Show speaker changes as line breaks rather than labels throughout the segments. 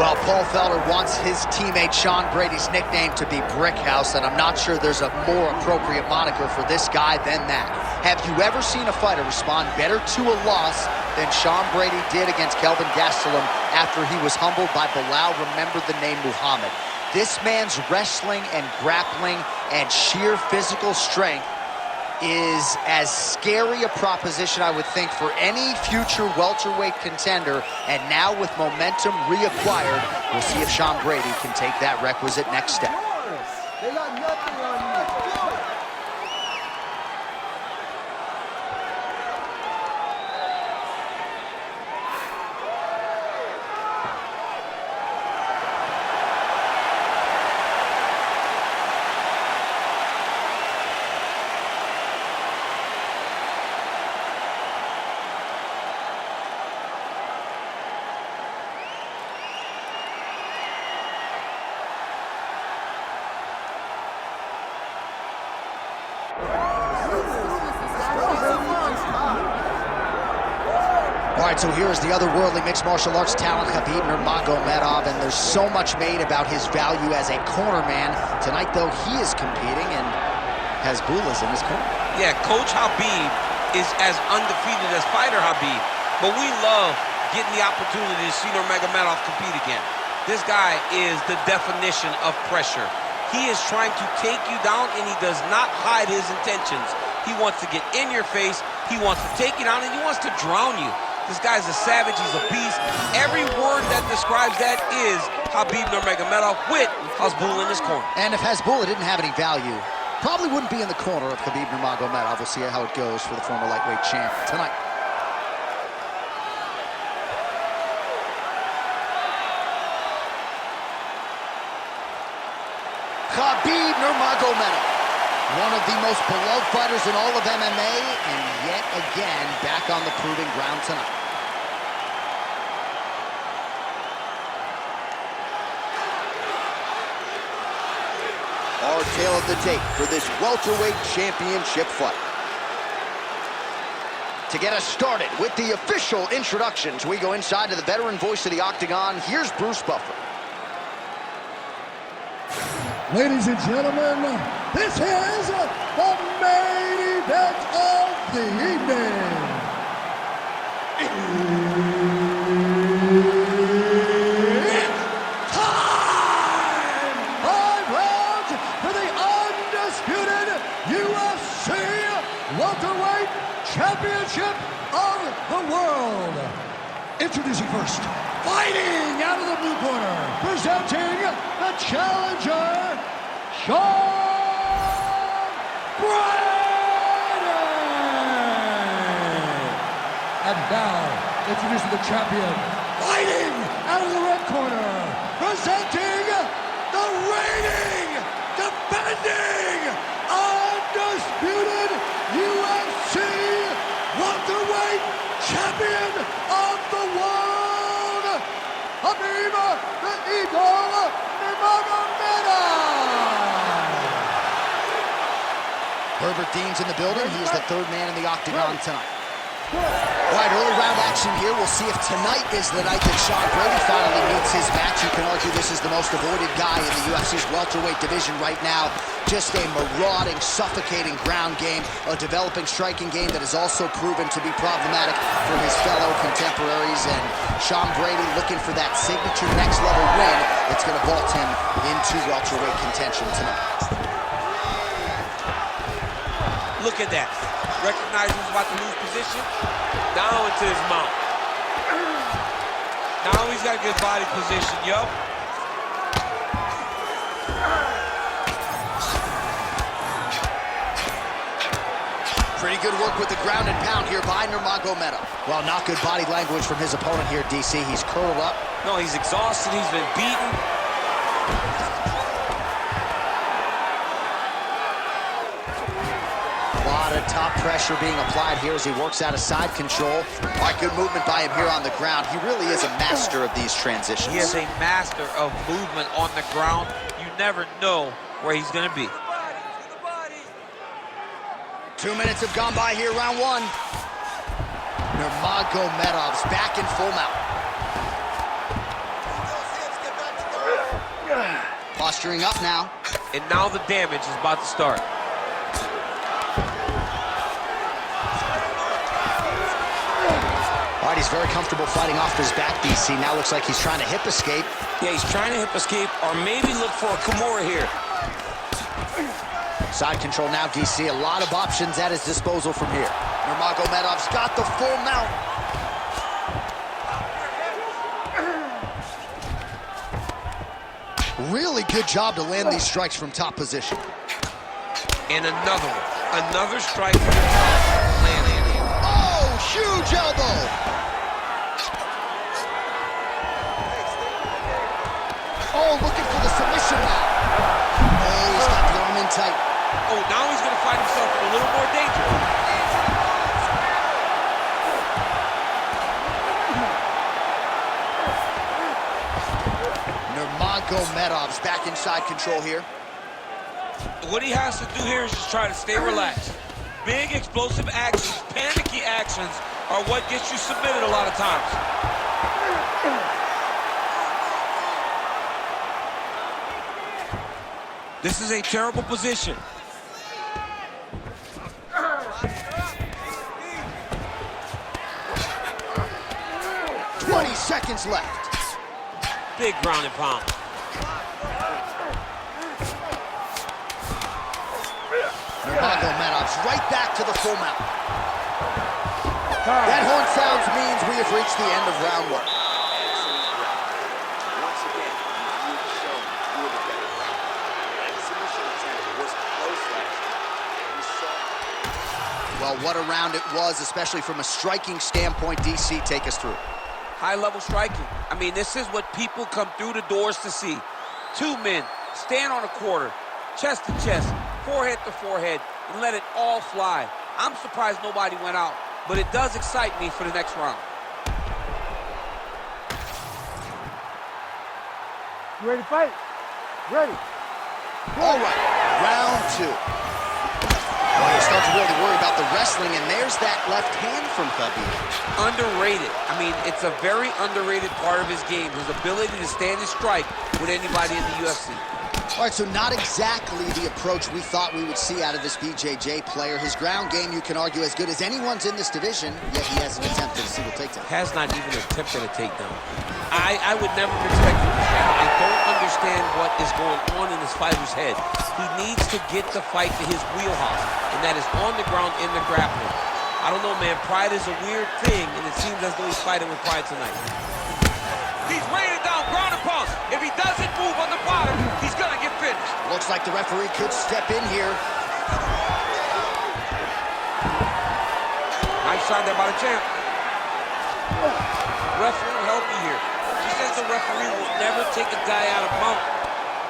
Well, Paul Felder wants his teammate Sean Brady's nickname to be Brickhouse, and I'm not sure there's a more appropriate moniker for this guy than that. Have you ever seen a fighter respond better to a loss than Sean Brady did against Kelvin Gastelum after he was humbled by Bilal remembered the name Muhammad? This man's wrestling and grappling and sheer physical strength is as scary a proposition, I would think, for any future welterweight contender. And now with momentum reacquired, we'll see if Sean Brady can take that requisite next step.
They got nothing on you.
All right, so here is the otherworldly mixed martial arts talent, Khabib Nurmagomedov, and there's so much made about his value as a corner man. Tonight, though, he is competing, and Hasbullah's in his corner.
Yeah, Coach Khabib is as undefeated as fighter Khabib, but we love getting the opportunity to see Nurmagomedov compete again. This guy is the definition of pressure. He is trying to take you down, and he does not hide his intentions. He wants to get in your face, he wants to take you down, and he wants to drown you. This guy's a savage, he's a beast. Every word that describes that is Khabib Nurmagomedov with Hasbullah in his corner.
And if Hasbullah didn't have any value, probably wouldn't be in the corner of Khabib Nurmagomedov. We'll see how it goes for the former lightweight champ tonight. Khabib Nurmagomedov, one of the most beloved fighters in all of MMA, and yet again back on the proving ground tonight. Our tale of the tape for this welterweight championship fight. To get us started with the official introductions, we go inside to the veteran voice of the Octagon. Here's Bruce Buffer.
Ladies and gentlemen, this is the main event of the evening. It's time! 5 rounds for the undisputed UFC Welterweight Championship of the World. Introducing first, fighting out of the blue corner, presenting the challenger, Sean Brady! And now, introducing the champion, fighting out of the red corner, presenting the reigning, defending, undisputed UFC welterweight champion of the world, Khabib the Eagle Nurmagomedov!
Herbert Dean's in the building. He is the third man in the Octagon tonight. All right, early round action here. We'll see if tonight is the night that Sean Brady finally meets his match. You can argue this is the most avoided guy in the UFC's welterweight division right now. Just a marauding, suffocating ground game, a developing striking game that has also proven to be problematic for his fellow contemporaries. And Sean Brady looking for that signature next-level win that's going to vault him into welterweight contention tonight.
Look at that. Recognize he's about to lose position. Down into his mount. Now he's got a good body position, yo.
Pretty good work with the ground and pound here by Nurmagomedov. Well, not good body language from his opponent here, DC. He's curled up.
No, he's exhausted. He's been beaten.
A lot of top pressure being applied here as he works out of side control. All right, good movement by him here on the ground. He really is a master of these transitions.
He is a master of movement on the ground. You never know where he's going to be.
2 minutes have gone by here, round one. Nurmagomedov's back in full mount. Posturing up now.
And now the damage is about to start.
All right, he's very comfortable fighting off his back, DC. Now looks like he's trying to hip escape.
Yeah, he's trying to hip escape or maybe look for a Kimura here.
Side control now, DC. A lot of options at his disposal from here. Nurmagomedov's got the full mount. Really good job to land these strikes from top position.
And another one. Another strike from the top. Landing.
Oh, huge elbow. Oh, looking for the submission now. Oh, he's got the arm in tight.
Oh, now he's going to find himself in a little more danger.
Nurmagomedov's back inside control here.
What he has to do here is just try to stay relaxed. Big, explosive actions, panicky actions are what gets you submitted a lot of times. This is a terrible position.
20 seconds left.
Big ground and pound.
Nurmagomedov's right back to the full mount. That horn sounds means we have reached the end of round one.
Once again, you've shown you were the better fighter. That submission attempt was close last time. We saw.
Well, what a round it was, especially from a striking standpoint. DC, take us through.
High-level striking. I mean, this is what people come through the doors to see. Two men stand on a quarter, chest to chest, forehead to forehead, and let it all fly. I'm surprised nobody went out, but it does excite me for the next round.
You ready to fight? Ready.
All right, round two. Well, you start to really worry about the wrestling, and there's that left hand from Khabib.
Underrated. I mean, it's a very underrated part of his game, his ability to stand and strike with anybody in the UFC.
All right, so not exactly the approach we thought we would see out of this BJJ player. His ground game, you can argue, as good as anyone's in this division, yet he hasn't attempted a single takedown.
Has not even attempted a takedown. I would never expect him to. I don't understand what is going on in this fighter's head. He needs to get the fight to his wheelhouse, and that is on the ground in the grappling. I don't know, man. Pride is a weird thing, and it seems as though he's fighting with pride tonight. He's weighing it down, ground and pound. If he doesn't move on the bottom, he's gonna get finished.
Looks like the referee could step in here.
Nice shot there by the champ. Ref won't help you here. Just as the referee will never take a guy out of mount.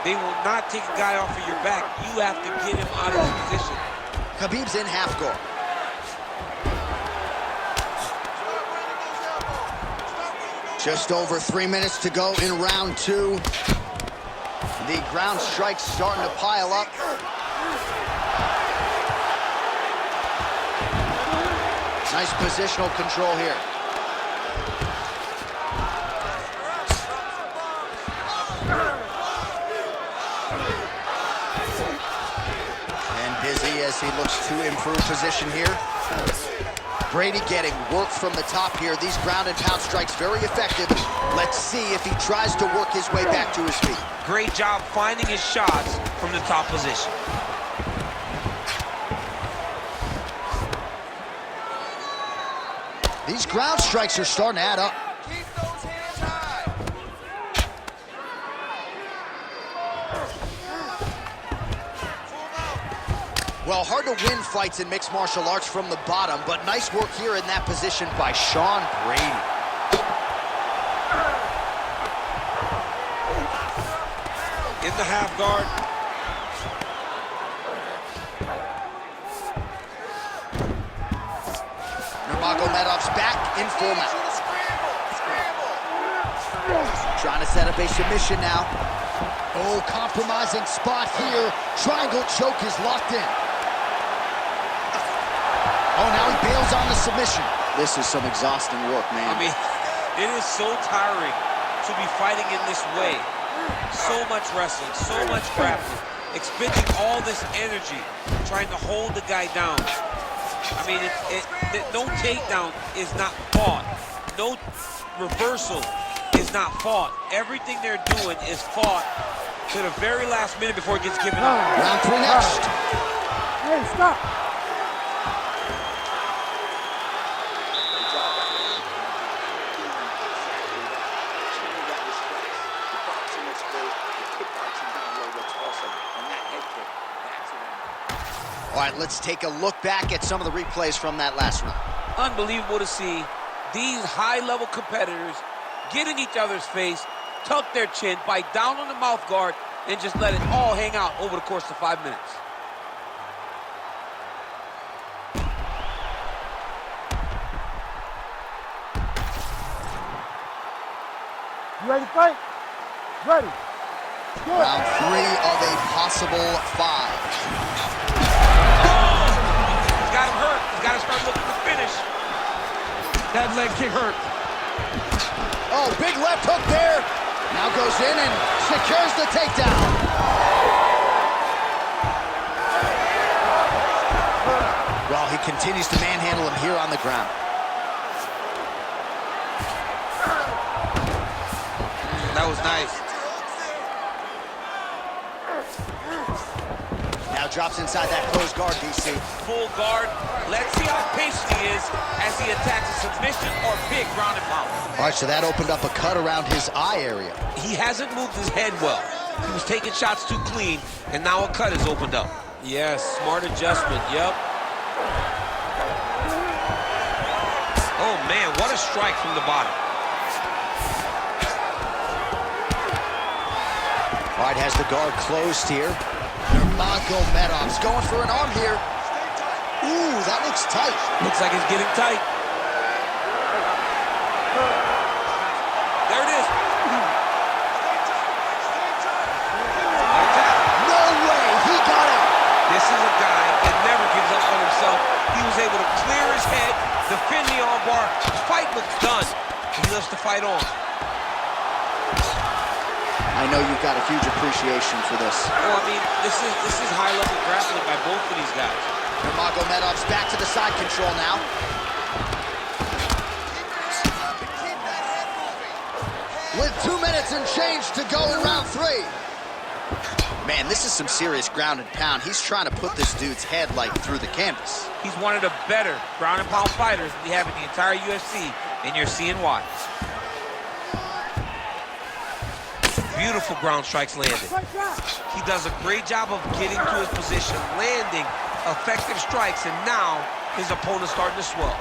They will not take a guy off of your back. You have to get him out of his position.
Khabib's in half guard. Just over 3 minutes to go in round two. The ground strikes starting to pile up. Nice positional control here. And busy as he looks to improve position here. Brady getting work from the top here. These ground and pound strikes very effective. Let's see if he tries to work his way back to his feet.
Great job finding his shots from the top position.
These ground strikes are starting to add up.
Keep those hands high.
Well, hard to win fights in mixed martial arts from the bottom, but nice work here in that position by Sean Brady.
In the half guard.
Nurmagomedov's back in full mount. Trying to set up a submission now. Oh, compromising spot here. Triangle choke is locked in. Oh, now he bails on the submission. This is some exhausting work, man.
I mean, it is so tiring to be fighting in this way. So much wrestling, so much grappling, expending all this energy trying to hold the guy down. I mean, no takedown is not fought. No reversal is not fought. Everything they're doing is fought to the very last minute before it gets given up.
Round 3 next.
Hey, stop.
All right, let's take a look back at some of the replays from that last round.
Unbelievable to see these high-level competitors get in each other's face, tuck their chin, bite down on the mouth guard, and just let it all hang out over the course of 5 minutes.
You ready to fight? Ready. Good.
Round 3 of a possible 5.
He's got him hurt. He's got to start looking to finish.
That leg kick hurt.
Oh, big left hook there. Now goes in and secures the takedown. Well, he continues to manhandle him here on the ground.
That was nice.
Now drops inside that closed guard, DC.
Full guard. Let's see how patient he is as he attacks a submission or big ground and pound.
All right, so that opened up a cut around his eye area.
He hasn't moved his head well. He was taking shots too clean, and now a cut has opened up. Yes, smart adjustment, yep. Oh, man, what a strike from the bottom.
All right, has the guard closed here. Nurmagomedov's going for an arm here. Ooh, that looks tight.
Looks like it's getting tight. There it is.
No way, he got it.
This is a guy that never gives up on himself. He was able to clear his head, defend the armbar. The fight looks done. He lets the fight on.
I know you've got a huge appreciation for this.
Oh, I mean, this is high-level grappling by both of these guys.
Nurmagomedov's back to the side control now. With 2 minutes and change to go in round 3. Man, this is some serious ground and pound. He's trying to put this dude's head like through the canvas.
He's one of the better ground and pound fighters we have in the entire UFC, and you're seeing why. Beautiful ground strikes landed. He does a great job of getting to his position, landing effective strikes, and now his opponent's starting to swell.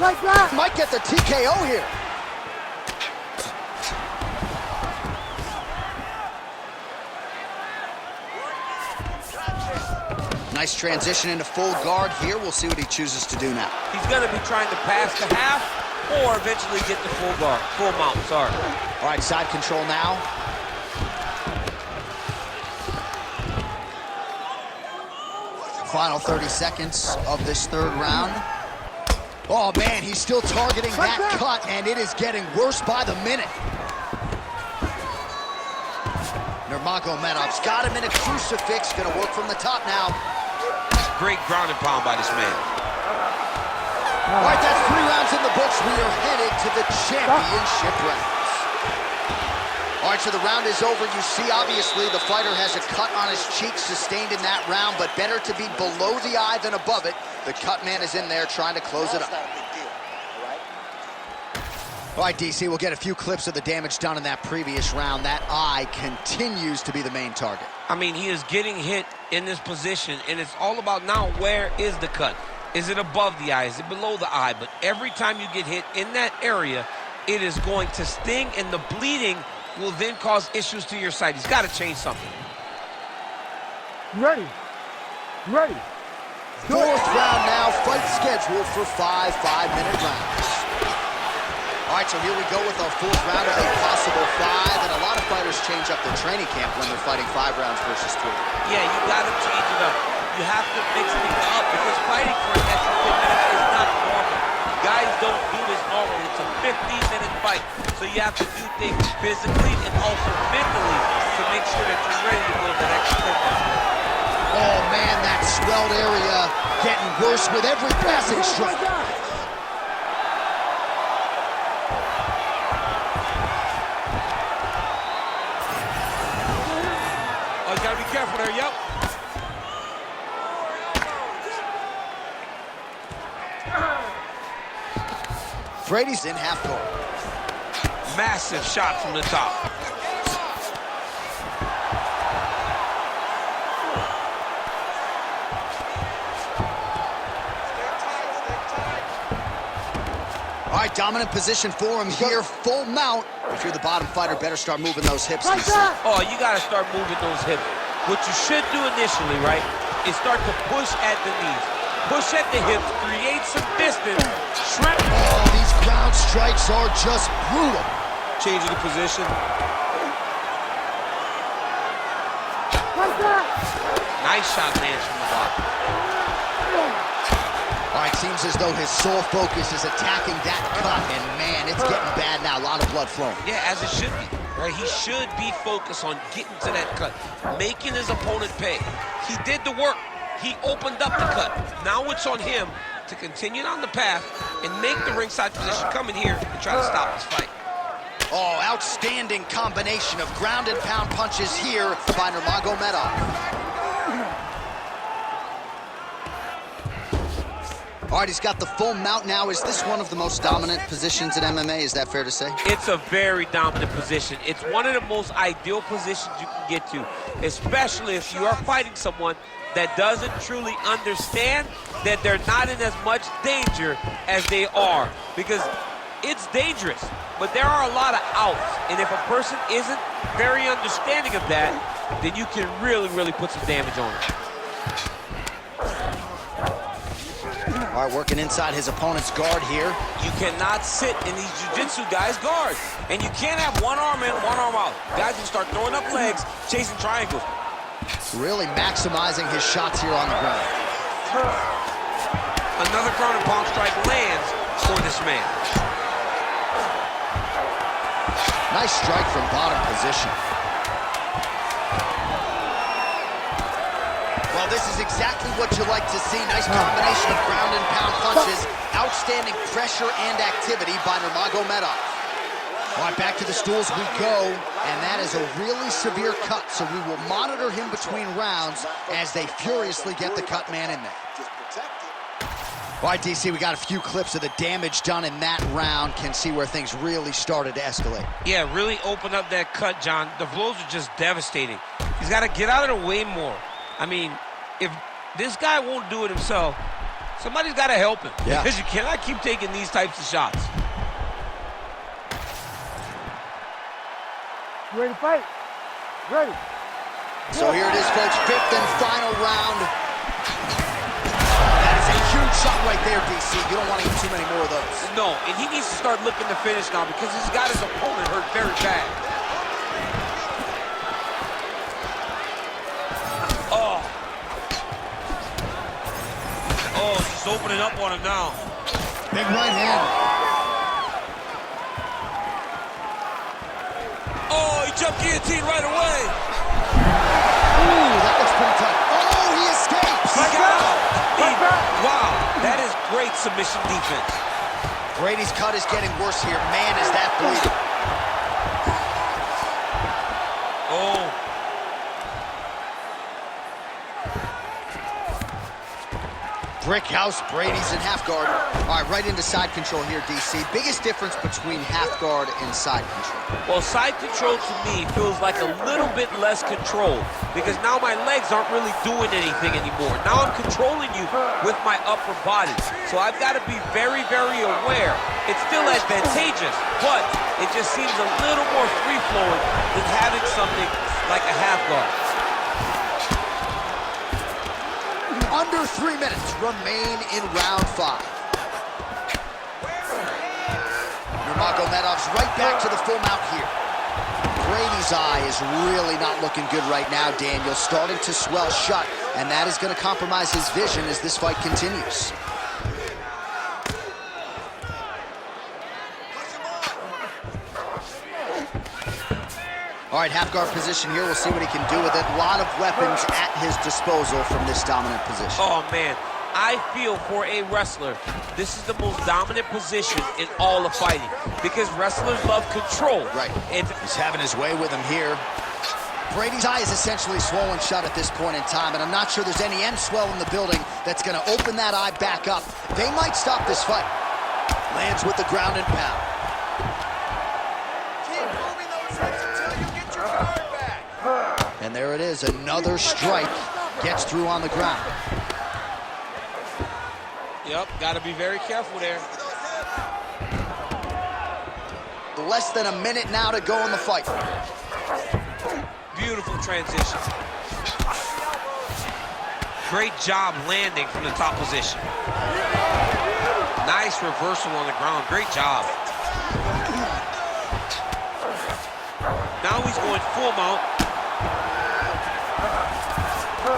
Like that.
Might get the TKO here. Nice transition into full guard here. We'll see what he chooses to do now.
He's going to be trying to pass the half or eventually get the full guard, full mount, sorry.
All right, side control now. Final 30 seconds of this 3rd round. Oh, man, he's still targeting that cut, and it is getting worse by the minute. Nurmagomedov's got him in a crucifix. Going to work from the top now.
Great ground and pound by this man.
All right, that's 3 rounds in the books. We are headed to the championship rounds. All right, so the round is over. You see, obviously, the fighter has a cut on his cheek sustained in that round, but better to be below the eye than above it. The cut man is in there trying to close it up. All right, DC, we'll get a few clips of the damage done in that previous round. That eye continues to be the main target.
I mean, he is getting hit in this position, and it's all about now, where is the cut? Is it above the eye? Is it below the eye? But every time you get hit in that area, it is going to sting, and the bleeding will then cause issues to your sight. He's got to change something.
Ready. Ready.
4th round now, fight scheduled for 5 5-minute rounds. All right, so here we go with our 4th round of a possible 5, and a lot of fighters change up their training camp when they're fighting 5 rounds versus 3.
Yeah, you got to change it up. You have to mix things up because fighting for an extra 10 minutes is not normal. Guys don't do this normally. It's a 15-minute fight. So you have to do things physically and also mentally to make sure that you're ready to go that extra 10 minutes.
Oh, man, that swelled area getting worse with every passing strike.
Oh, you gotta be careful there, yep.
Brady's in half court.
Massive shot from the top.
All right, dominant position for him here, full mount. If you're the bottom fighter, better start moving those hips.
Oh, you gotta start moving those hips. What you should do initially, right, is start to push at the knees. Push at the hips, create some distance, shrimp.
Oh, these ground strikes are just brutal.
Changing the position. Nice shot lands from the bottom.
All right, seems as though his sole focus is attacking that cut, and man, it's getting bad now. A lot of blood flowing.
Yeah, as it should be, right? He should be focused on getting to that cut, making his opponent pay. He did the work. He opened up the cut. Now it's on him to continue on the path and make the ringside position, come in here and try to stop this fight.
Oh, outstanding combination of ground and pound punches here by Nurmagomedov. All right, he's got the full mount now. Is this one of the most dominant positions in MMA? Is that fair to say?
It's a very dominant position. It's one of the most ideal positions you can get to, especially if you are fighting someone that doesn't truly understand that they're not in as much danger as they are. Because it's dangerous, but there are a lot of outs. And if a person isn't very understanding of that, then you can really, really put some damage on it.
All right, working inside his opponent's guard here.
You cannot sit in these jiu-jitsu guys' guards. And you can't have one arm in, one arm out. Guys can start throwing up legs, chasing triangles.
Really maximizing his shots here on the ground.
Another ground and pound strike lands for this man.
Nice strike from bottom position. Well, this is exactly what you like to see. Nice combination of ground and pound punches. Outstanding pressure and activity by Nurmagomedov. All right, back to the stools we go, and that is a really severe cut, so we will monitor him between rounds as they furiously get the cut man in there. All right, DC, we got a few clips of the damage done in that round. Can see where things really started to escalate.
Yeah, really open up that cut, John. The blows are just devastating. He's got to get out of the way more. I mean, if this guy won't do it himself, somebody's got to help him.
Yeah.
Because you cannot keep taking these types of shots.
You ready to fight? Ready.
So here it is, folks, fifth and final round. That is a huge shot right there, DC. You don't want to get too many more of those.
No, and he needs to start looking to finish now because he's got his opponent hurt very bad. Oh, he's opening up on him now.
Big right hand.
Oh, he jumped guillotine right away.
Ooh, that looks pretty tough. Oh, he escapes.
Wow, that is great submission defense.
Brady's cut is getting worse here. Man, is that bleeding.
Oh.
Brick house, Brady's in half guard. All right, right into side control here, DC. Biggest difference between half guard and side control?
Well, side control to me feels like a little bit less control because now my legs aren't really doing anything anymore. Now I'm controlling you with my upper body. So I've got to be very, very aware. It's still advantageous, but it just seems a little more free-flowing than having something like a half guard.
Under 3 minutes remain in round 5. Nurmagomedov's right back to the full mount here. Brady's eye is really not looking good right now, Daniel. Starting to swell shut. and that is going to compromise his vision as this fight continues. All right, half guard position here. We'll see what he can do with it. A lot of weapons at his disposal from this dominant position.
Oh, man. I feel for a wrestler, this is the most dominant position in all of fighting because wrestlers love control.
Right.
And
he's having his way with him here. Brady's eye is essentially swollen shut at this point in time, and I'm not sure there's any end swell in the building that's going to open that eye back up. They might stop this fight. Lands with the ground and pound.
Keep moving those hips until you get your guard back.
And there it is, another strike. Gets through on the ground.
Yep, got to be very careful there.
Less than a minute now to go in the fight.
Beautiful transition. Great job landing from the top position. Nice reversal on the ground. Great job. Now he's going full mount.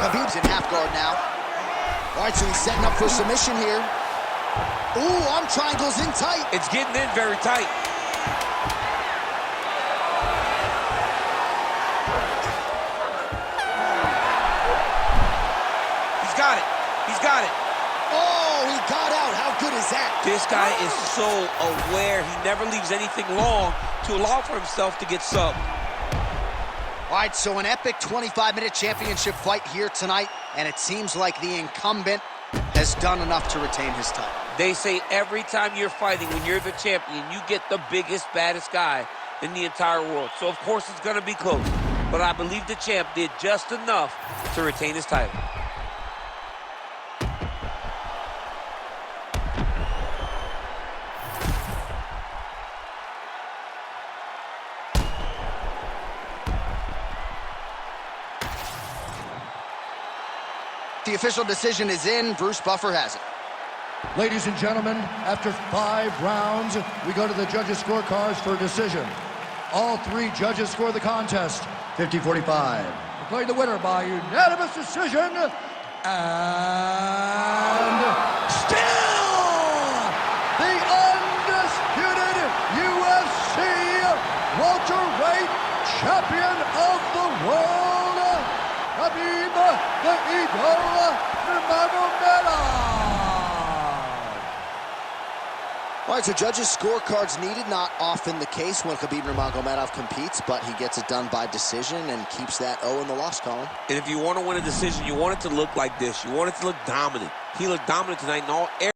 Khabib's in half guard now. All right, so he's setting up for submission here. Ooh, arm triangles in tight.
It's getting in very tight. He's got it. He's got it.
Oh, he got out. How good is that?
This guy is so aware. He never leaves anything long to allow for himself to get subbed.
All right, so an epic 25-minute championship fight here tonight, and it seems like the incumbent has done enough to retain his title.
They say every time you're fighting, when you're the champion, you get the biggest, baddest guy in the entire world. So, of course, it's going to be close. But I believe the champ did just enough to retain his title.
The official decision is in. Bruce Buffer has it.
Ladies and gentlemen, after 5 rounds, we go to the judges' scorecards for a decision. All 3 judges score the contest 50-45. Declaring the winner by unanimous decision, and still the undisputed UFC welterweight champion of the world, Khabib the Eagle Nurmagomedov.
All right, so judges' scorecards needed. Not often the case when Khabib Nurmagomedov competes, but he gets it done by decision and keeps that O in the loss column.
And if you want to win a decision, you want it to look like this. You want it to look dominant. He looked dominant tonight in all areas.